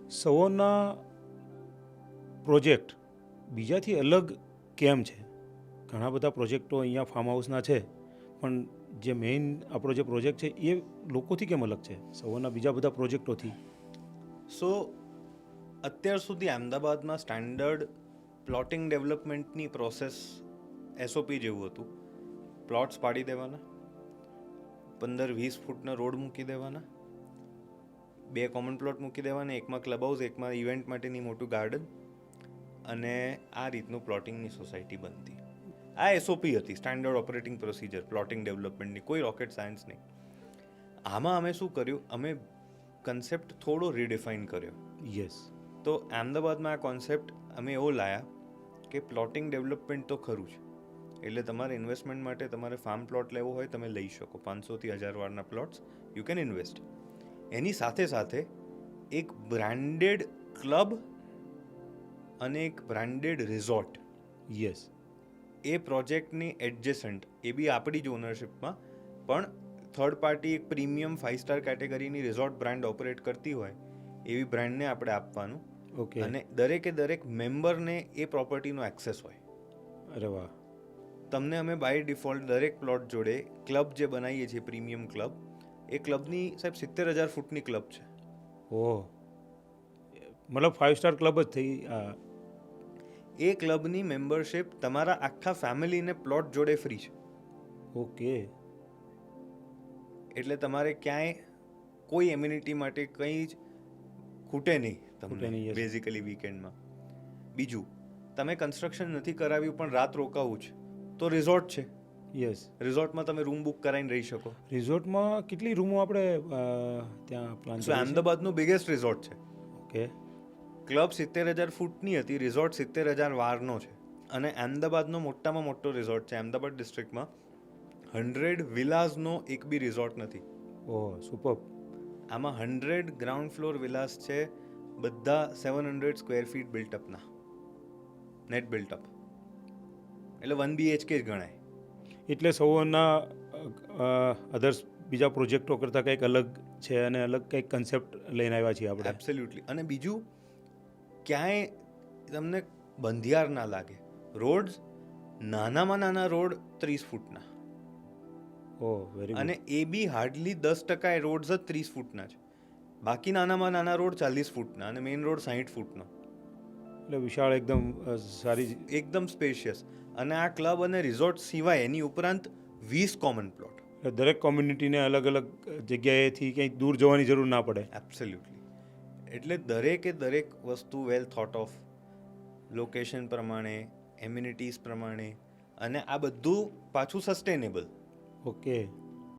સૌના પ્રોજેક્ટ બીજાથી અલગ કેમ છે? ઘણા બધા પ્રોજેક્ટો અહીંયા ફાર્મ હાઉસના છે, પણ જે મેઇન આપણો જે પ્રોજેક્ટ છે એ લોકોથી કેમ અલગ છે સૌના બીજા બધા પ્રોજેક્ટોથી? સો અત્યાર સુધી અમદાવાદમાં સ્ટાન્ડર્ડ પ્લોટિંગ ડેવલપમેન્ટની પ્રોસેસ એસઓપી જેવું હતું. પ્લોટ્સ પાડી દેવાના, 15-20 ફૂટના રોડ મૂકી દેવાના, 2 કોમન પ્લોટ મૂકી દેવાના, એકમાં ક્લબ હાઉસ, એકમાં ઇવેન્ટ માટેની મોટું ગાર્ડન, અને આ રીતનું પ્લોટિંગની સોસાયટી બનતી. આ એસઓપી હતી, સ્ટાન્ડર્ડ ઓપરેટિંગ પ્રોસિજર પ્લોટિંગ ડેવલપમેન્ટની, કોઈ રોકેટ સાયન્સ નહીં. આમાં અમે શું કર્યું, અમે કન્સેપ્ટ થોડો રીડિફાઇન કર્યો. યસ. તો અમદાવાદમાં આ કોન્સેપ્ટ અમે એવો લાયા કે પ્લોટિંગ ડેવલપમેન્ટ તો ખરું છે, એટલે તમારે ઇન્વેસ્ટમેન્ટ માટે તમારે ફાર્મ પ્લોટ લેવો હોય તમે લઈ શકો, 500 થી 1000 વારના પ્લોટ્સ યુ કેન ઇન્વેસ્ટ. એની સાથે સાથે એક બ્રાન્ડેડ ક્લબ અને એક બ્રાન્ડેડ રિઝોર્ટ, યસ, એ પ્રોજેક્ટની એડજેસન્ટ, એ બી આપણી જ ઓનરશિપમાં, પણ થર્ડ પાર્ટી એક પ્રીમિયમ 5 સ્ટાર કેટેગરીની રિઝોર્ટ બ્રાન્ડ ઓપરેટ કરતી હોય એવી બ્રાન્ડને આપણે આપવાનું. ઓકે. અને દરેકે દરેક મેમ્બરને એ પ્રોપર્ટીનો એક્સેસ હોય. અરે વાહ. તમને અમે બાય ડિફોલ્ટ દરેક પ્લોટ જોડે ક્લબ જે બનાવીએ છીએ, પ્રીમિયમ ક્લબ, એ ક્લબની સાહેબ 70,000 ફૂટની ક્લબ છે. ઓહ, મતલબ 5 સ્ટાર ક્લબ જ થઈ આ? એ ક્લબની મેમ્બરશિપ તમારા આખા ફેમિલીને પ્લોટ જોડે ફ્રી છે. ઓકે. એટલે તમારે ક્યાંય કોઈ એમ્યુનિટી માટે કંઈ જ ખૂટે નહીં ખૂટે તમને નહીં, yes. બેઝિકલી વીકેન્ડમાં. બીજું, તમે કન્સ્ટ્રક્શન નથી કરાવ્યું પણ રાત રોકાવું છે તો રિઝોર્ટ છે. યસ. રિઝોર્ટમાં તમે રૂમ બુક કરાવીને રહી શકો. રિઝોર્ટમાં કેટલી રૂમો આપણે ત્યાં પ્લાન સો અમદાવાદનું બિગેસ્ટ રિઝોર્ટ છે. ઓકે. ક્લબ 70,000 ફૂટની હતી, રિઝોર્ટ 70,000 વારનો છે. અને અમદાવાદનો મોટામાં મોટો રિઝોર્ટ છે. અમદાવાદ ડિસ્ટ્રિક્ટમાં 100 વિલાસનો એક બી રિઝોર્ટ નથી. ઓહ, સુપર. આમાં 100 ગ્રાઉન્ડ ફ્લોર વિલાસ છે, બધા 700 સ્ક્વેર ફીટ બિલ્ટઅપના, નેટ બિલ્ટઅપ, એટલે 1 BHK જ ગણાય. એટલે સૌના અધર્સ બીજા પ્રોજેક્ટો કરતાં કંઈક અલગ છે અને અલગ કંઈક કન્સેપ્ટ લઈને આવ્યા છીએ આપણે. એબ્સોલ્યુટલી. અને બીજું, ક્યાંય તમને બંધિયાર ના લાગે. રોડ્સ, નાનામાં નાના રોડ 30 ફૂટના, ઓહ, વેરી ગુડ. અને એ બી હાર્ડલી 10% રોડ્સ જ 30 ફૂટના છે. બાકી નાનામાં નાના રોડ 40 ફૂટના અને મેઇન રોડ 60 ફૂટનો. એટલે વિશાળ એકદમ સારી. એકદમ સ્પેશિયસ. અને આ ક્લબ અને રિઝોર્ટ સિવાય એની ઉપરાંત 20 કોમન પ્લોટ. દરેક કોમ્યુનિટીને અલગ અલગ જગ્યાએથી કંઈક દૂર જવાની જરૂર ના પડે. એબ્સોલ્યુટલી. એટલે દરેકે દરેક વસ્તુ વેલ થોટ ઓફ, લોકેશન પ્રમાણે, એમ્યુનિટીઝ પ્રમાણે, અને આ બધું પાછું સસ્ટેનેબલ. ઓકે.